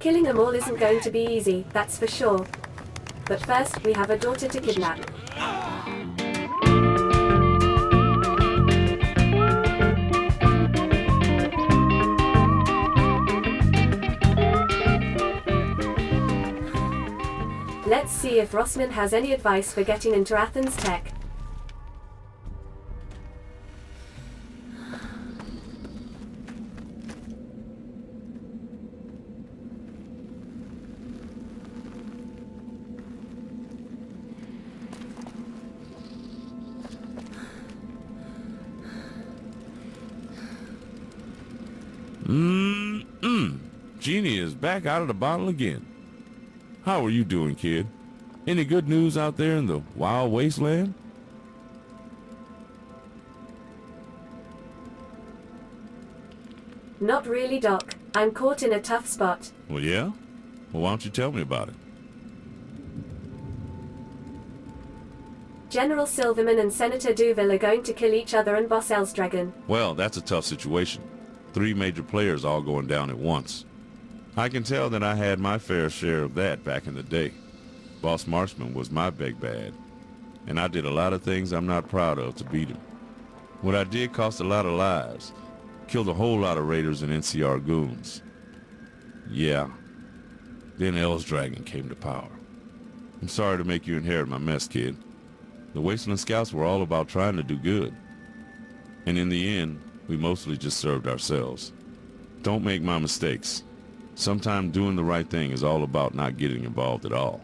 Killing them all isn't going to be easy, that's for sure. But first, we have a daughter to kidnap. Let's see if Rossman has any advice for getting into Athens Tech. Genie is back out of the bottle again. How are you doing, kid? Any good news out there in the wild wasteland? Not really, Doc. I'm caught in a tough spot. Well, yeah? Well, why don't you tell me about it? General Silverman and Senator Duville are going to kill each other and Boss Elsdragon. Well, that's a tough situation. 3 major players all going down at once. I can tell that I had my fair share of that back in the day. Boss Marshman was my big bad, and I did a lot of things I'm not proud of to beat him. What I did cost a lot of lives, killed a whole lot of raiders and NCR goons. Yeah. Then Elsdragon came to power. I'm sorry to make you inherit my mess, kid. The Wasteland Scouts were all about trying to do good. And in the end, we mostly just served ourselves. Don't make my mistakes. Sometimes doing the right thing is all about not getting involved at all.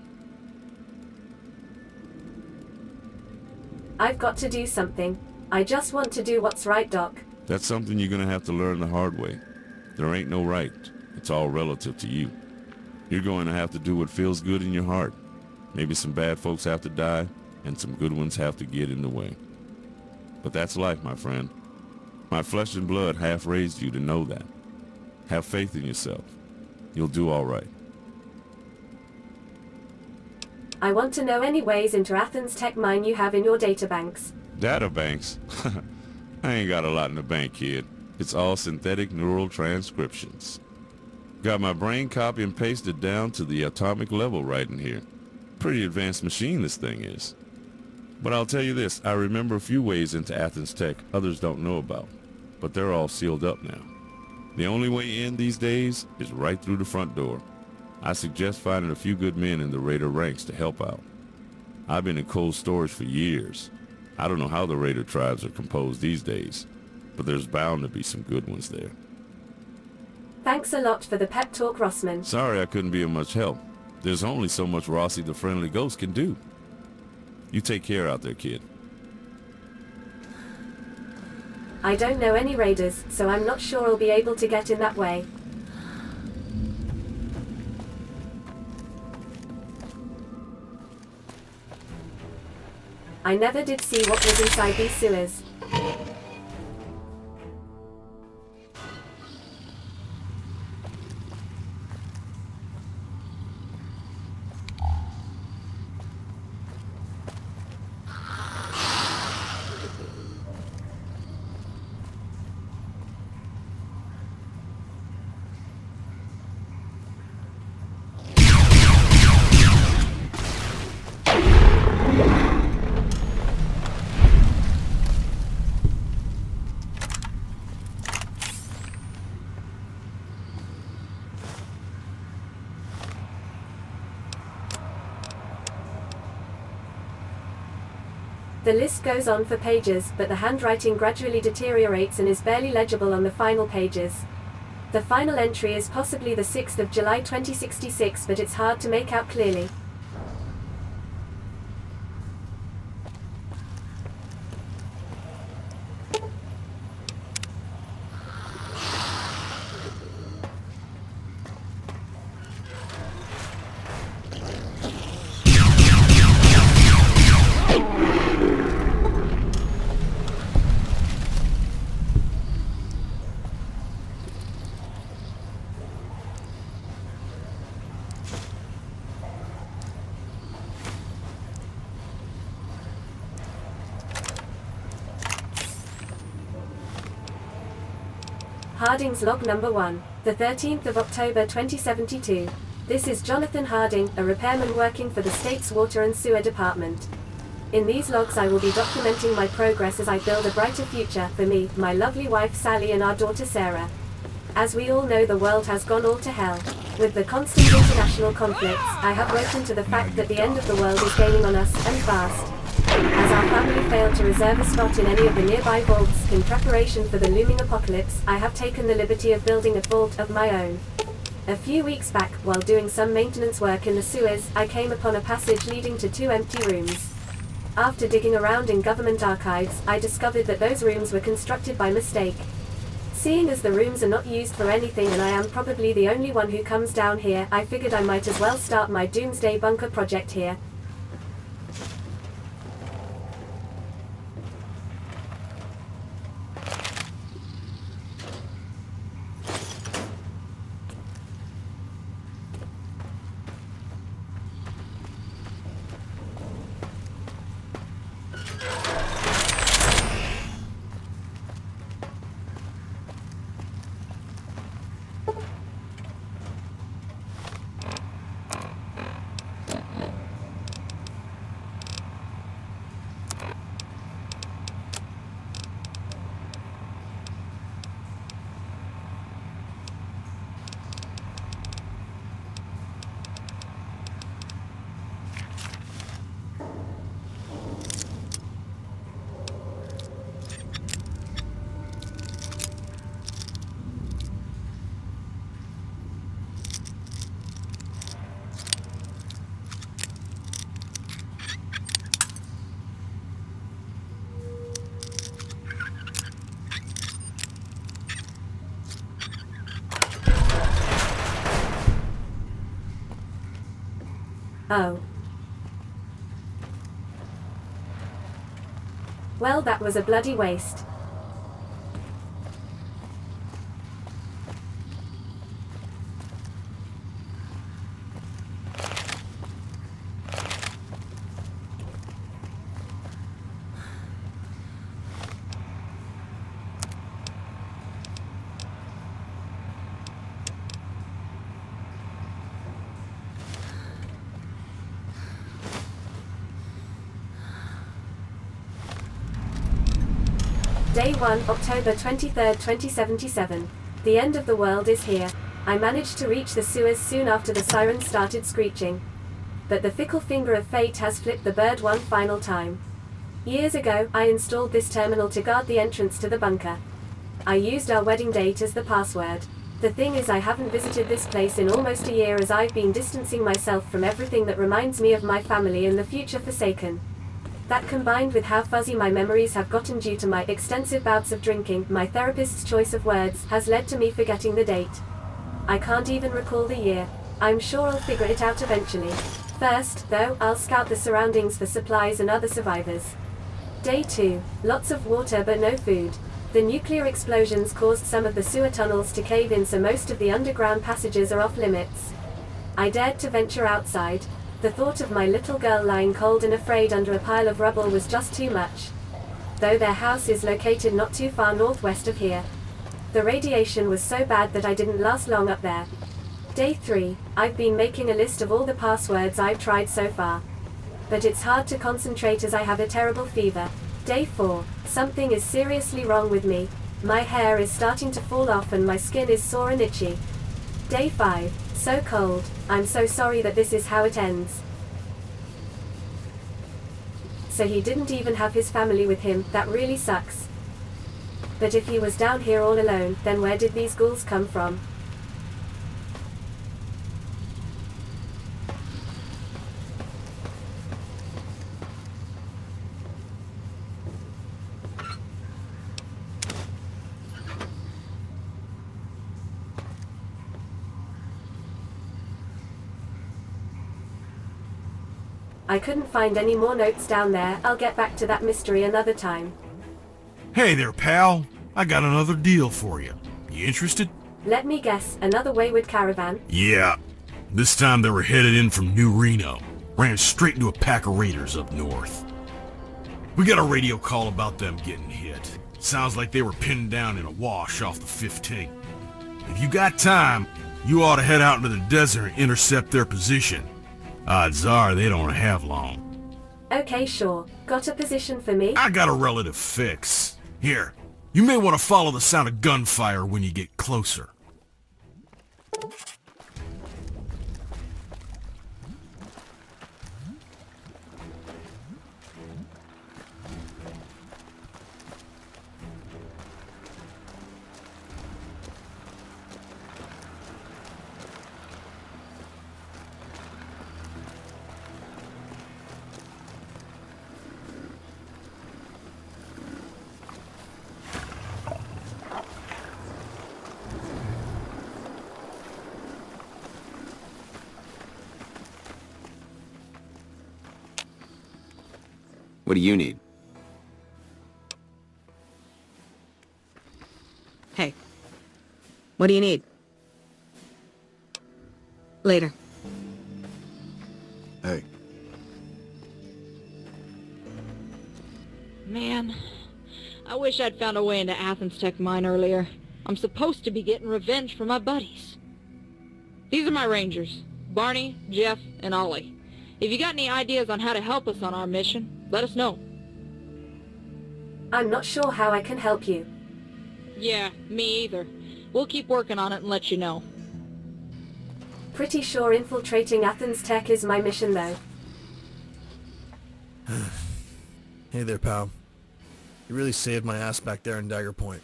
I've got to do something. I just want to do what's right, Doc. That's something you're gonna have to learn the hard way. There ain't no right. It's all relative to you. You're going to have to do what feels good in your heart. Maybe some bad folks have to die, and some good ones have to get in the way. But that's life, my friend. My flesh and blood half raised you to know that. Have faith in yourself. You'll do all right. I want to know any ways into Athens Tech mine you have in your databanks. Databanks? I ain't got a lot in the bank, kid. It's all synthetic neural transcriptions. Got my brain copy and pasted down to the atomic level right in here. Pretty advanced machine this thing is. But I'll tell you this, I remember a few ways into Athens Tech others don't know about, but they're all sealed up now. The only way in these days is right through the front door. I suggest finding a few good men in the Raider ranks to help out. I've been in cold storage for years. I don't know how the Raider tribes are composed these days, but there's bound to be some good ones there. Thanks a lot for the pep talk, Rossman. Sorry I couldn't be of much help. There's only so much Rossi the Friendly Ghost can do. You take care out there, kid. I don't know any raiders, so I'm not sure I'll be able to get in that way. I never did see what was inside these sewers. The list goes on for pages, but the handwriting gradually deteriorates and is barely legible on the final pages. The final entry is possibly the 6th of July 2066, but it's hard to make out clearly. Harding's log number 1. The 13th of October 2072. This is Jonathan Harding, a repairman working for the state's water and sewer department. In these logs I will be documenting my progress as I build a brighter future for me, my lovely wife Sally and our daughter Sarah. As we all know, the world has gone all to hell. With the constant international conflicts, I have woken to the fact that the end of the world is gaining on us, and fast. As our family failed to reserve a spot in any of the nearby vaults, in preparation for the looming apocalypse, I have taken the liberty of building a vault of my own. A few weeks back, while doing some maintenance work in the sewers, I came upon a passage leading to 2 empty rooms. After digging around in government archives, I discovered that those rooms were constructed by mistake. Seeing as the rooms are not used for anything and I am probably the only one who comes down here, I figured I might as well start my doomsday bunker project here. Oh. Well, that was a bloody waste. Day 1, October 23, 2077. The end of the world is here. I managed to reach the sewers soon after the sirens started screeching. But the fickle finger of fate has flipped the bird one final time. Years ago, I installed this terminal to guard the entrance to the bunker. I used our wedding date as the password. The thing is, I haven't visited this place in almost a year as I've been distancing myself from everything that reminds me of my family and the future forsaken. That, combined with how fuzzy my memories have gotten due to my extensive bouts of drinking, my therapist's choice of words, has led to me forgetting the date. I can't even recall the year. I'm sure I'll figure it out eventually. First, though, I'll scout the surroundings for supplies and other survivors. Day 2. Lots of water but no food. The nuclear explosions caused some of the sewer tunnels to cave in, so most of the underground passages are off limits. I dared to venture outside. The thought of my little girl lying cold and afraid under a pile of rubble was just too much. Though their house is located not too far northwest of here. The radiation was so bad that I didn't last long up there. Day 3. I've been making a list of all the passwords I've tried so far. But it's hard to concentrate as I have a terrible fever. Day 4. Something is seriously wrong with me. My hair is starting to fall off and my skin is sore and itchy. Day 5. So cold. I'm so sorry that this is how it ends. So he didn't even have his family with him. That really sucks. But if he was down here all alone, then where did these ghouls come from? I couldn't find any more notes down there. I'll get back to that mystery another time. Hey there, pal. I got another deal for you. You interested? Let me guess, another wayward caravan? Yeah. This time they were headed in from New Reno. Ran straight into a pack of raiders up north. We got a radio call about them getting hit. Sounds like they were pinned down in a wash off the 15. If you got time, you ought to head out into the desert and intercept their position. Odds are they don't have long. Okay, sure. Got a position for me? I got a relative fix. Here, you may want to follow the sound of gunfire when you get closer. What do you need? Hey. What do you need? Later. Hey. Man, I wish I'd found a way into Athens Tech Mine earlier. I'm supposed to be getting revenge for my buddies. These are my rangers, Barney, Jeff, and Ollie. If you got any ideas on how to help us on our mission, let us know. I'm not sure how I can help you. Yeah, me either. We'll keep working on it and let you know. Pretty sure infiltrating Athens Tech is my mission, though. Hey there, pal. You really saved my ass back there in Dagger Point.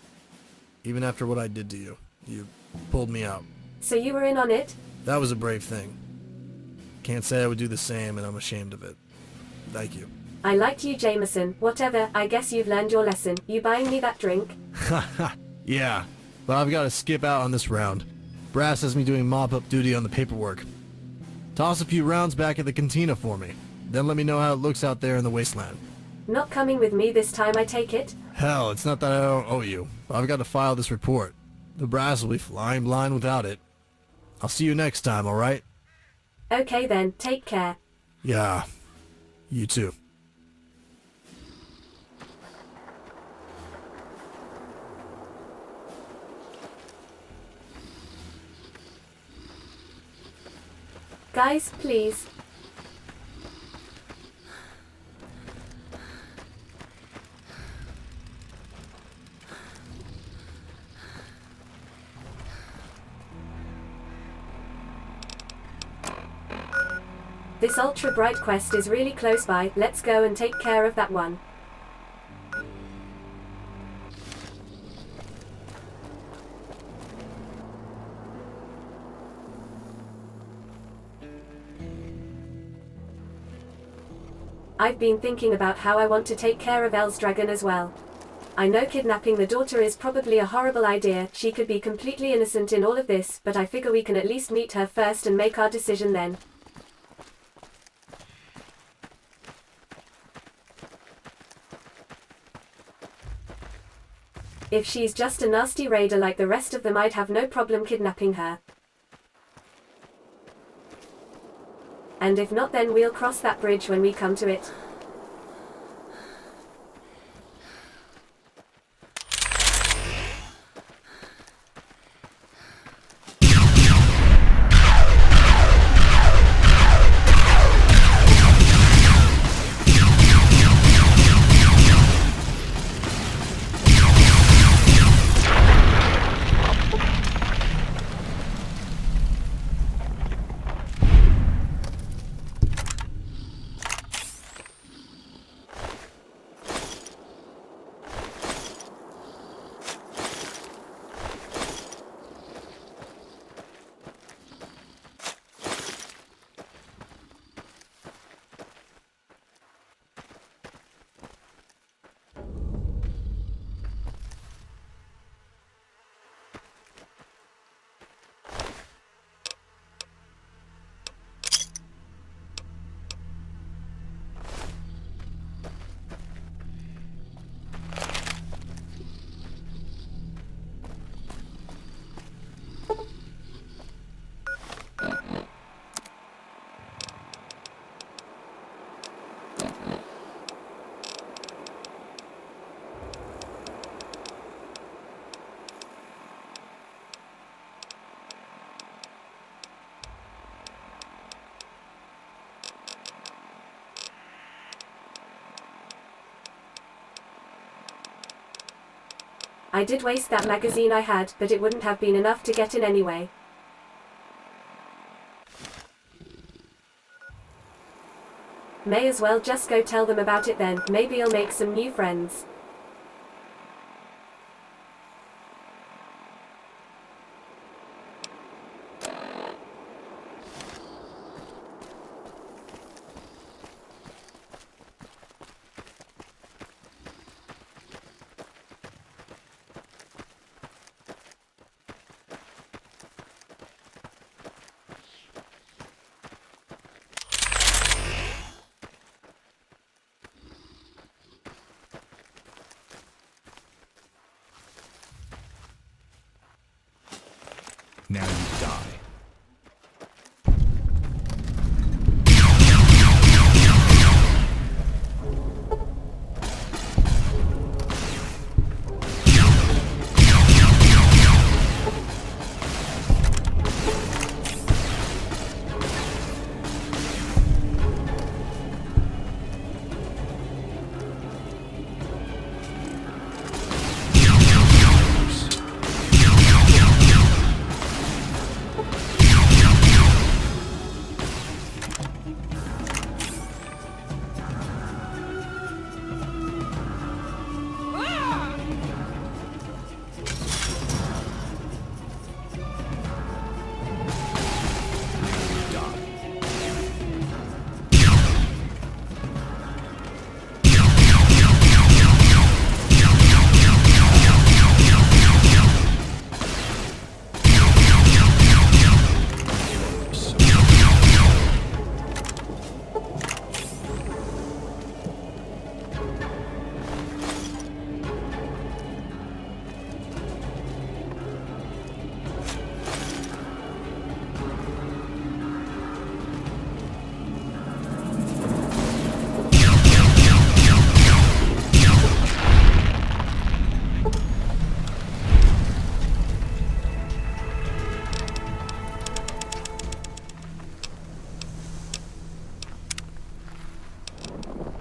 Even after what I did to you, you pulled me out. So you were in on it? That was a brave thing. Can't say I would do the same, and I'm ashamed of it. Thank you. I liked you, Jameson. Whatever, I guess you've learned your lesson. You buying me that drink? Yeah, but I've got to skip out on this round. Brass has me doing mop-up duty on the paperwork. Toss a few rounds back at the cantina for me. Then let me know how it looks out there in the wasteland. Not coming with me this time, I take it? Hell, it's not that I don't owe you. I've got to file this report. The brass will be flying blind without it. I'll see you next time, alright? Okay then, take care. Yeah, you too. Guys, please. This ultra bright quest is really close by. Let's go and take care of that one. I've been thinking about how I want to take care of Elle's dragon as well. I know kidnapping the daughter is probably a horrible idea, she could be completely innocent in all of this, but I figure we can at least meet her first and make our decision then. If she's just a nasty raider like the rest of them, I'd have no problem kidnapping her. And if not, then we'll cross that bridge when we come to it. I did waste that magazine I had, but it wouldn't have been enough to get in anyway. May as well just go tell them about it then, maybe you'll make some new friends. Now you die.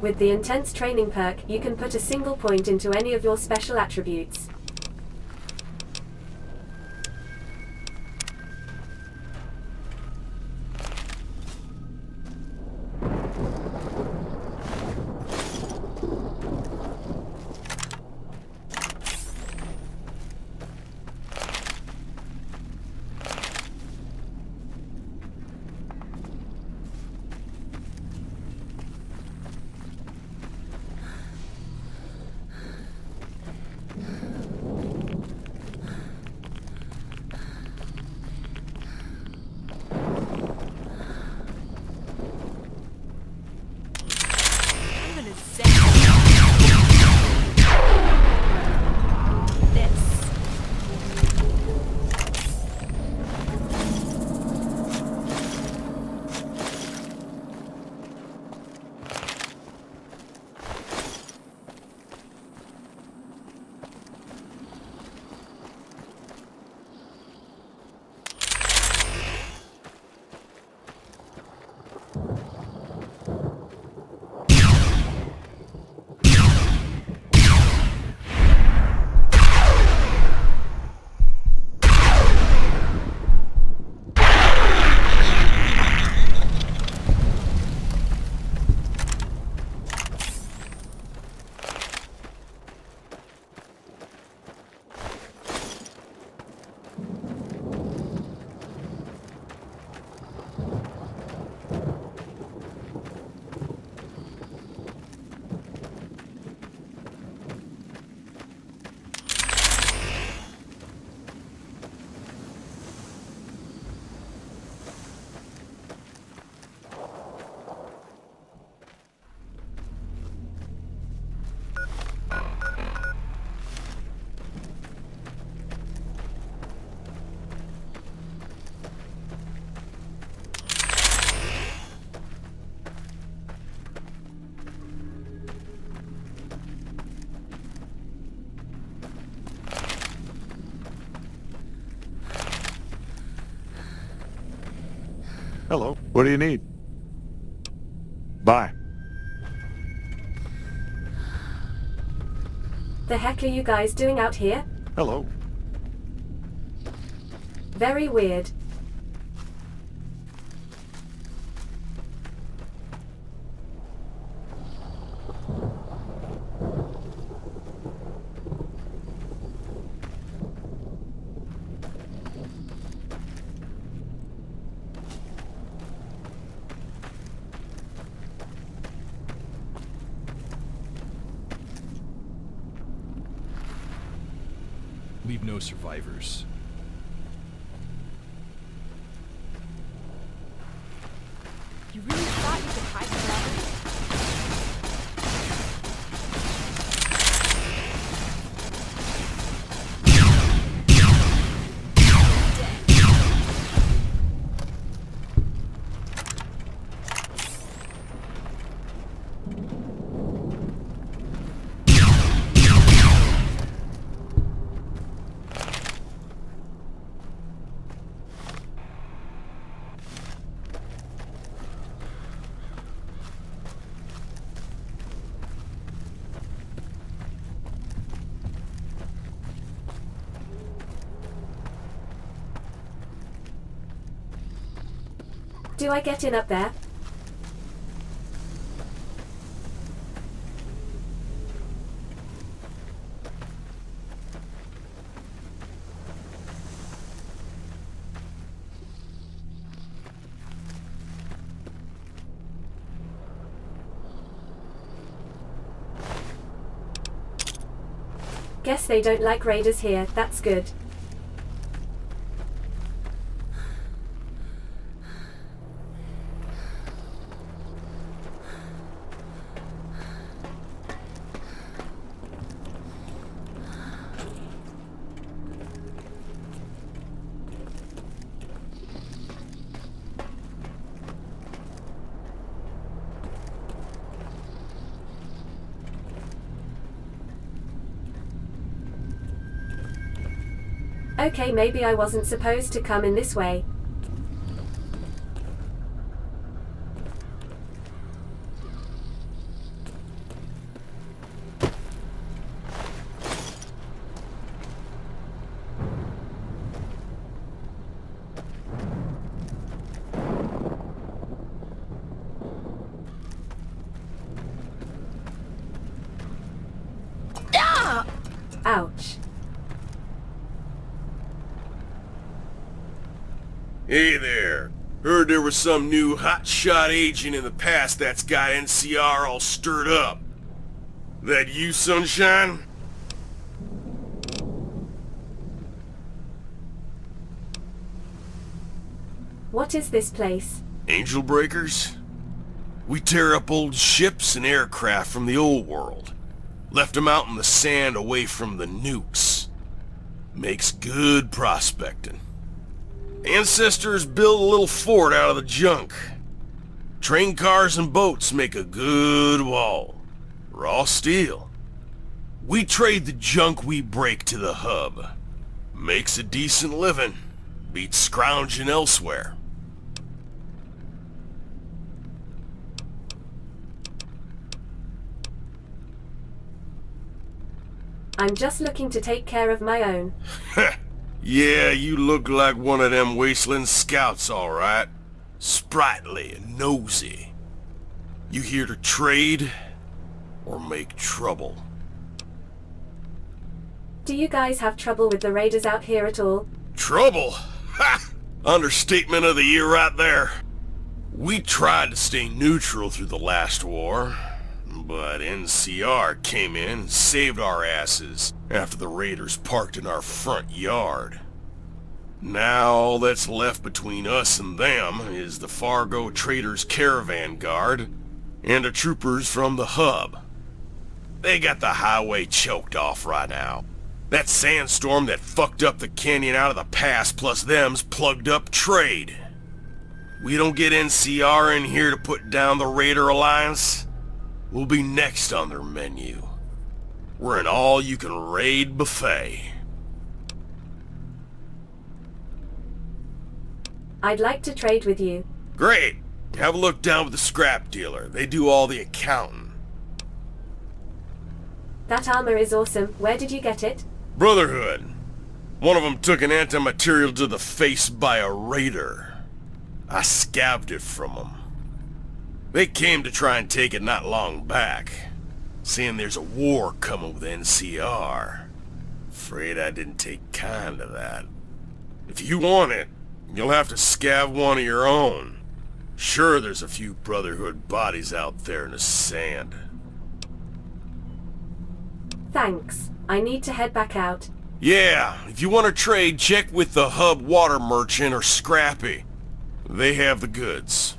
With the intense training perk, you can put a single point into any of your special attributes. Hello. What do you need? Bye. The heck are you guys doing out here? Hello. Very weird. Leave no survivors. You really thought you could hide forever? Do I get in up there? Guess they don't like raiders here, that's good. Okay, maybe I wasn't supposed to come in this way. Ouch. Hey there. Heard there was some new hotshot agent in the past that's got NCR all stirred up. That you, Sunshine? What is this place? Angel Breakers? We tear up old ships and aircraft from the old world. Left them out in the sand away from the nukes. Makes good prospecting. Ancestors built a little fort out of the junk. Train cars and boats make a good wall. Raw steel. We trade the junk we break to the hub. Makes a decent living. Beats scrounging elsewhere. I'm just looking to take care of my own. Yeah, you look like one of them wasteland scouts, all right. Sprightly and nosy. You here to trade or make trouble? Do you guys have trouble with the raiders out here at all? Trouble? Ha! Understatement of the year right there. We tried to stay neutral through the last war, but NCR came in and saved our asses after the raiders parked in our front yard. Now all that's left between us and them is the Fargo Traders Caravan Guard and the troopers from the hub. They got the highway choked off right now. That sandstorm that fucked up the canyon out of the pass plus them's plugged up trade. We don't get NCR in here to put down the Raider Alliance, we'll be next on their menu. We're an all-you-can-raid buffet. I'd like to trade with you. Great! Have a look down with the scrap dealer. They do all the accounting. That armor is awesome. Where did you get it? Brotherhood. One of them took an anti-material to the face by a raider. I scabbed it from them. They came to try and take it not long back, saying there's a war coming with NCR. Afraid I didn't take kind to that. If you want it, you'll have to scab one of your own. Sure, there's a few Brotherhood bodies out there in the sand. Thanks. I need to head back out. Yeah, if you want to trade, check with the Hub Water Merchant or Scrappy. They have the goods.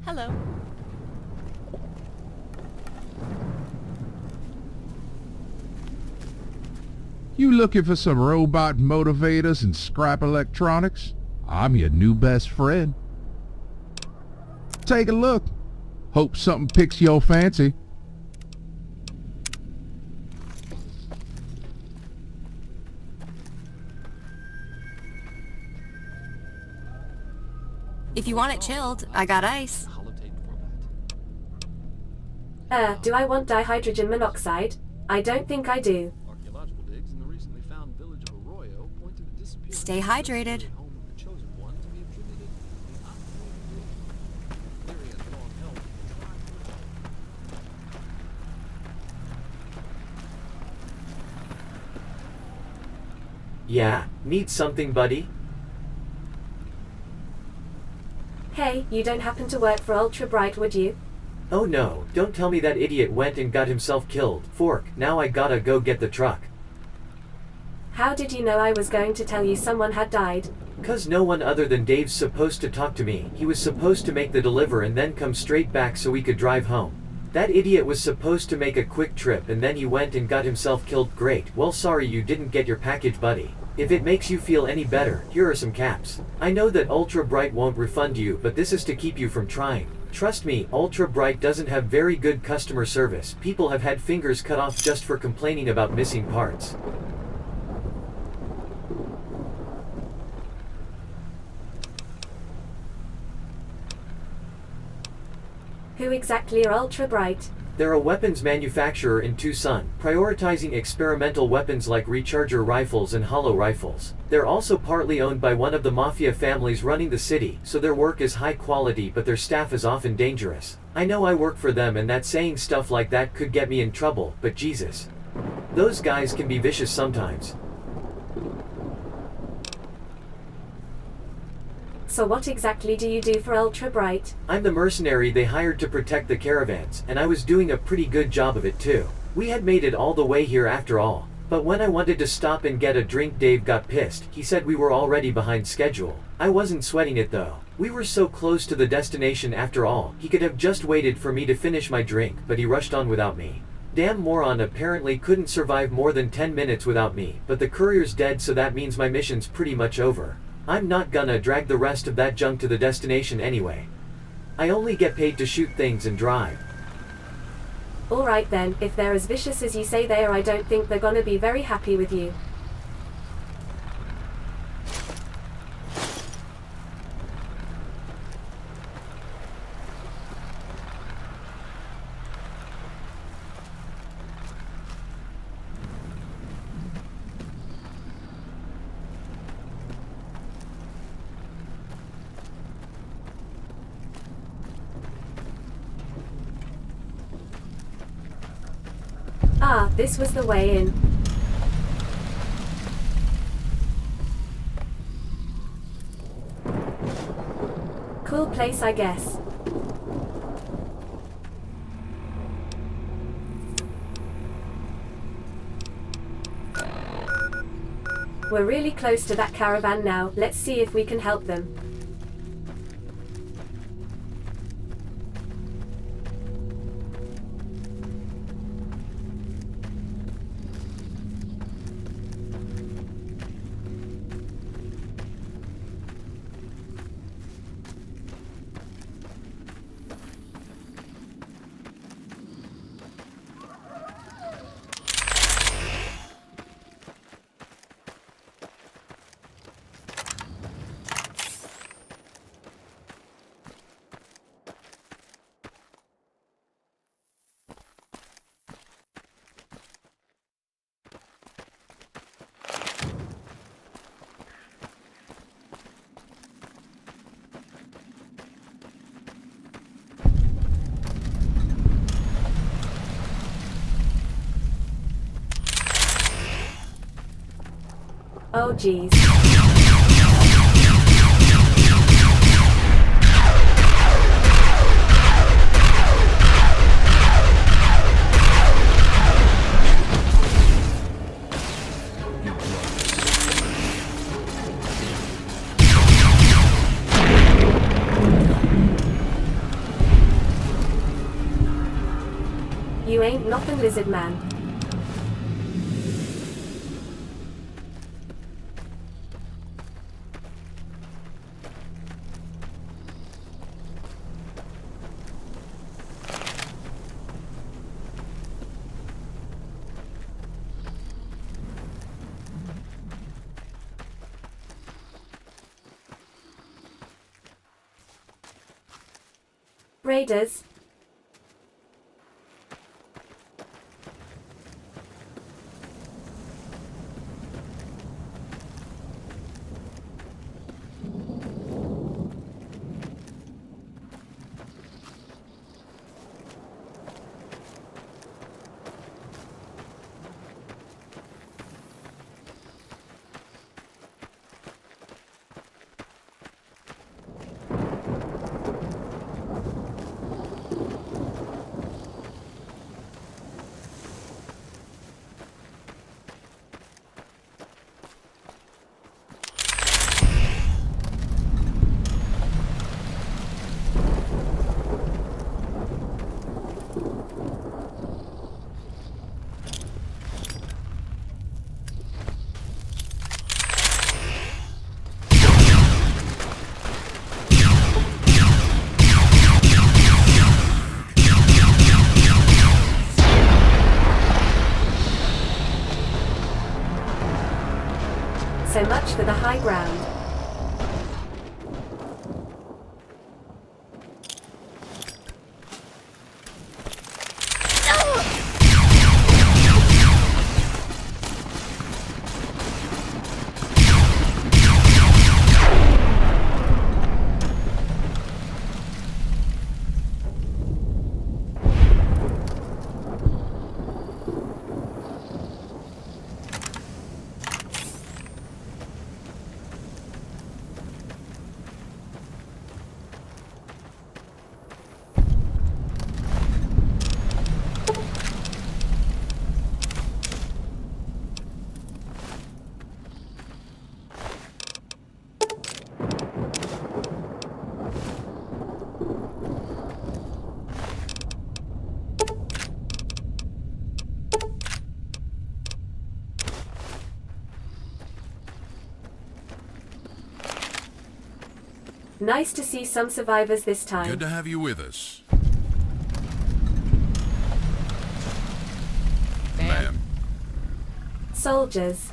Hello. You looking for some robot motivators and scrap electronics? I'm your new best friend. Take a look. Hope something picks your fancy. If you want it chilled, I got ice. Do I want dihydrogen monoxide? I don't think I do. Stay hydrated. Yeah, need something, buddy? Hey, you don't happen to work for Ultra Bright, would you? Oh no, don't tell me that idiot went and got himself killed. Fork, now I gotta go get the truck. How did you know I was going to tell you someone had died? 'Cause no one other than Dave's supposed to talk to me. He was supposed to make the deliver and then come straight back so we could drive home. That idiot was supposed to make a quick trip and then he went and got himself killed. Great, well sorry you didn't get your package, buddy. If it makes you feel any better, here are some caps. I know that Ultra Bright won't refund you, but this is to keep you from trying. Trust me, Ultra Bright doesn't have very good customer service. People have had fingers cut off just for complaining about missing parts. Who exactly are Ultra Bright? They're a weapons manufacturer in Tucson, prioritizing experimental weapons like recharger rifles and hollow rifles. They're also partly owned by one of the mafia families running the city, so their work is high quality but their staff is often dangerous. I know I work for them and that saying stuff like that could get me in trouble, but Jesus. Those guys can be vicious sometimes. So what exactly do you do for Ultra Bright? I'm the mercenary they hired to protect the caravans, and I was doing a pretty good job of it too. We had made it all the way here after all. But when I wanted to stop and get a drink, Dave got pissed. He said we were already behind schedule. I wasn't sweating it though. We were so close to the destination after all. He could have just waited for me to finish my drink, but he rushed on without me. Damn moron apparently couldn't survive more than 10 minutes without me, but the courier's dead, so that means my mission's pretty much over. I'm not gonna drag the rest of that junk to the destination anyway. I only get paid to shoot things and drive. Alright then, if they're as vicious as you say they are, I don't think they're gonna be very happy with you. Ah, this was the way in. Cool place, I guess. We're really close to that caravan now. Let's see if we can help them. Oh geez. You ain't nothing, lizard man. Raiders. So much for the high ground. Nice to see some survivors this time. Good to have you with us. Ma'am. Soldiers.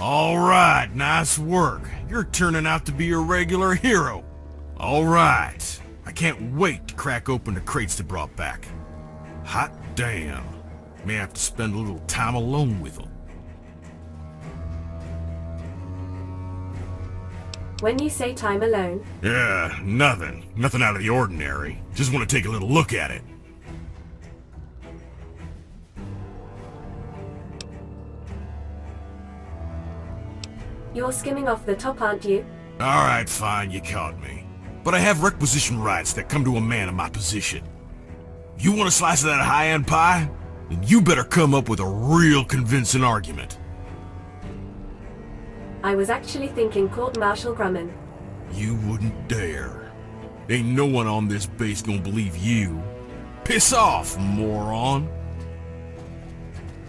All right, nice work. You're turning out to be a regular hero. All right. I can't wait to crack open the crates they brought back. Hot damn. May have to spend a little time alone with them. When you say time alone, Yeah, nothing. Nothing out of the ordinary. Just want to take a little look at it. you're skimming off the top, aren't you? Alright, fine, you caught me. But I have requisition rights that come to a man in my position. You want a slice of that high-end pie? Then you better come up with a real convincing argument. I was actually thinking Court Marshal Grumman. You wouldn't dare. Ain't no one on this base gonna believe you. Piss off, moron!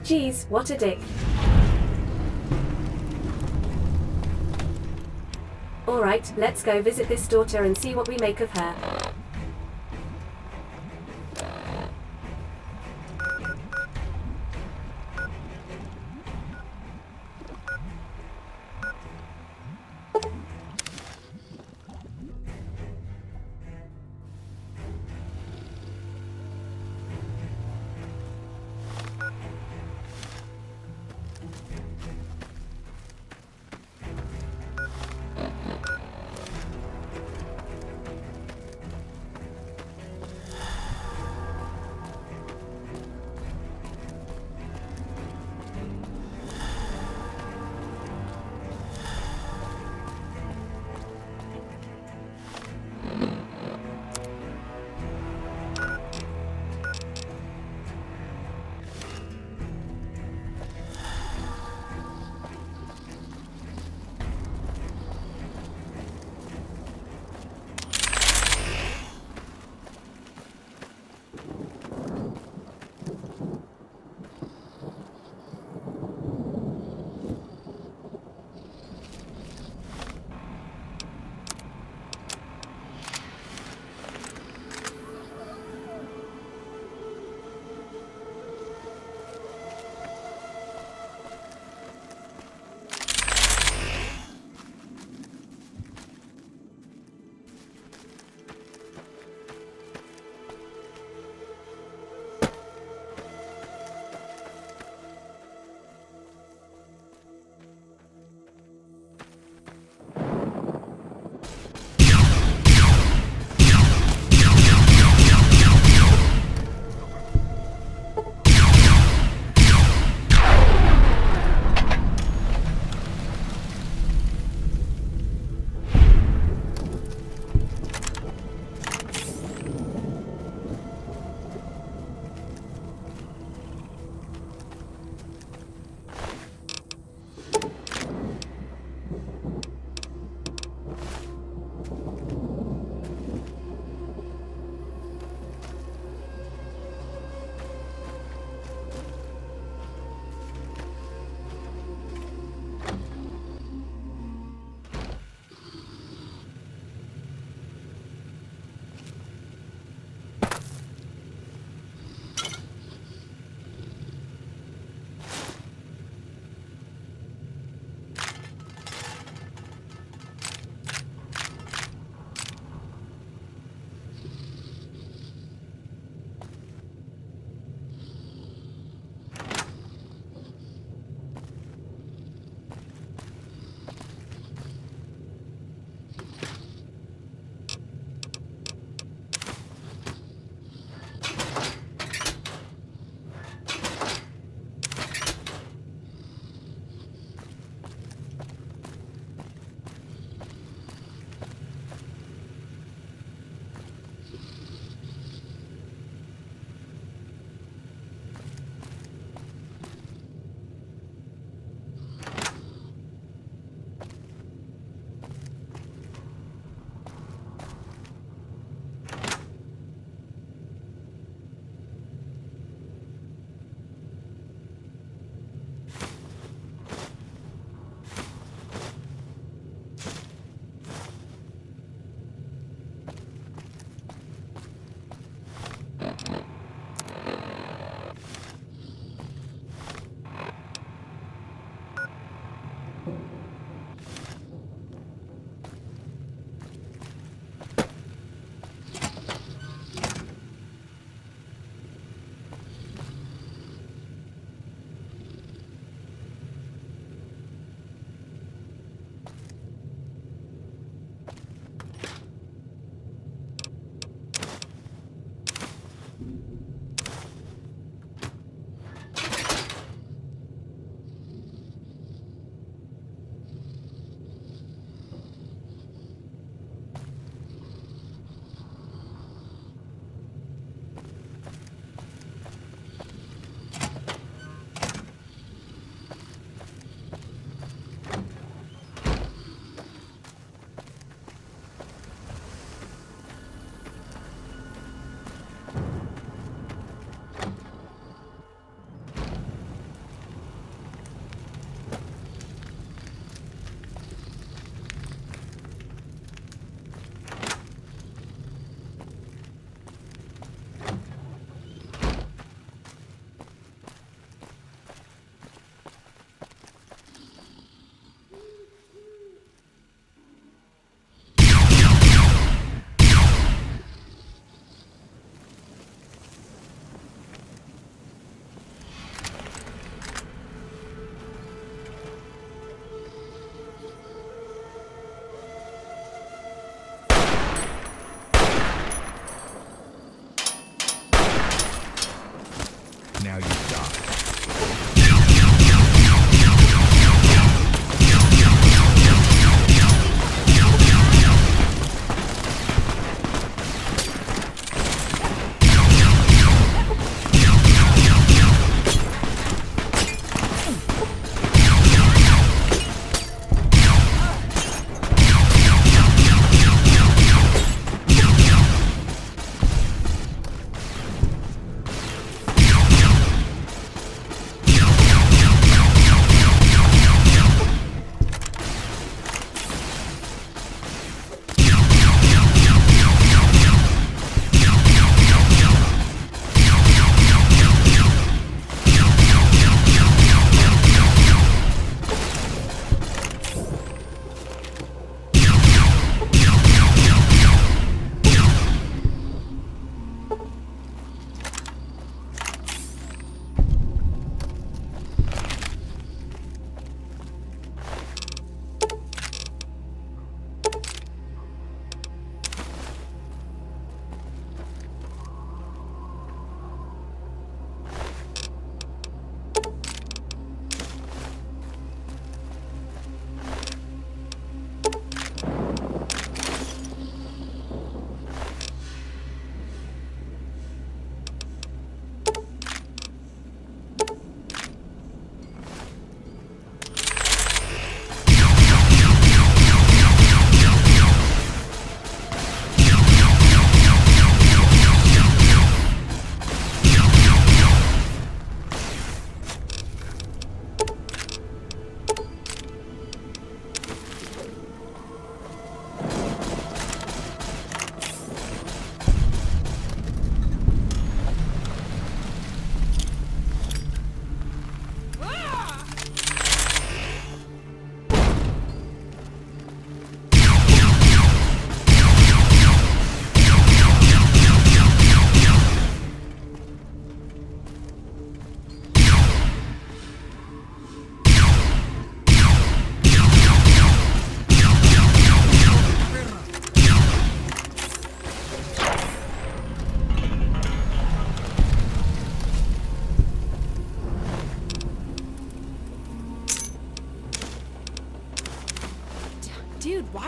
Geez, what a dick. Alright, let's go visit this daughter and see what we make of her.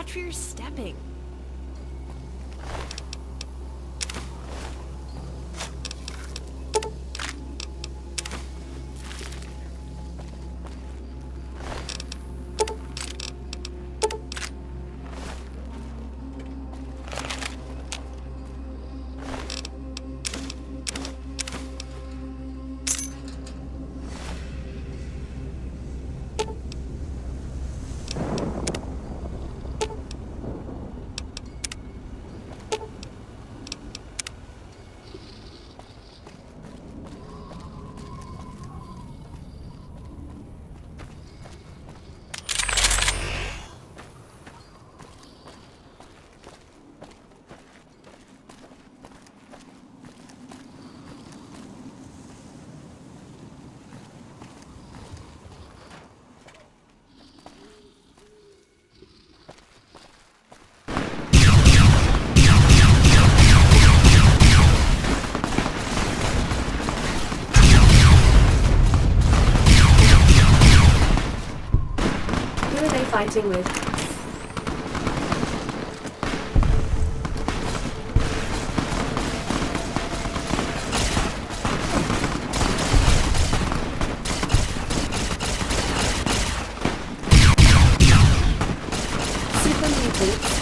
Watch where you're stepping. Fighting with. Super mutants.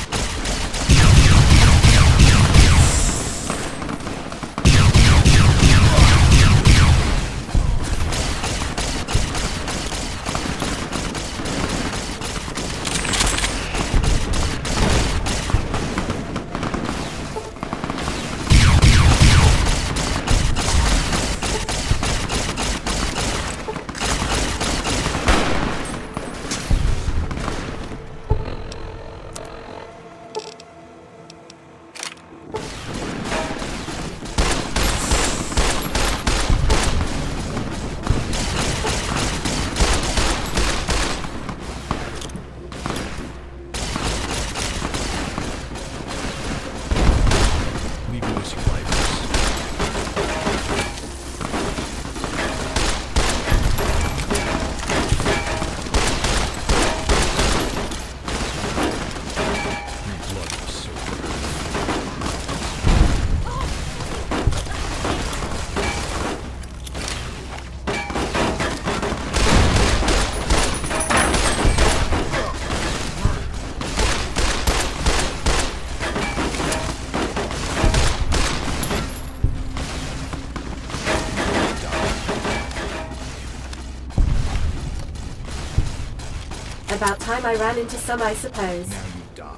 About time I ran into some, I suppose. Now you die.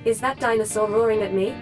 Is that dinosaur roaring at me?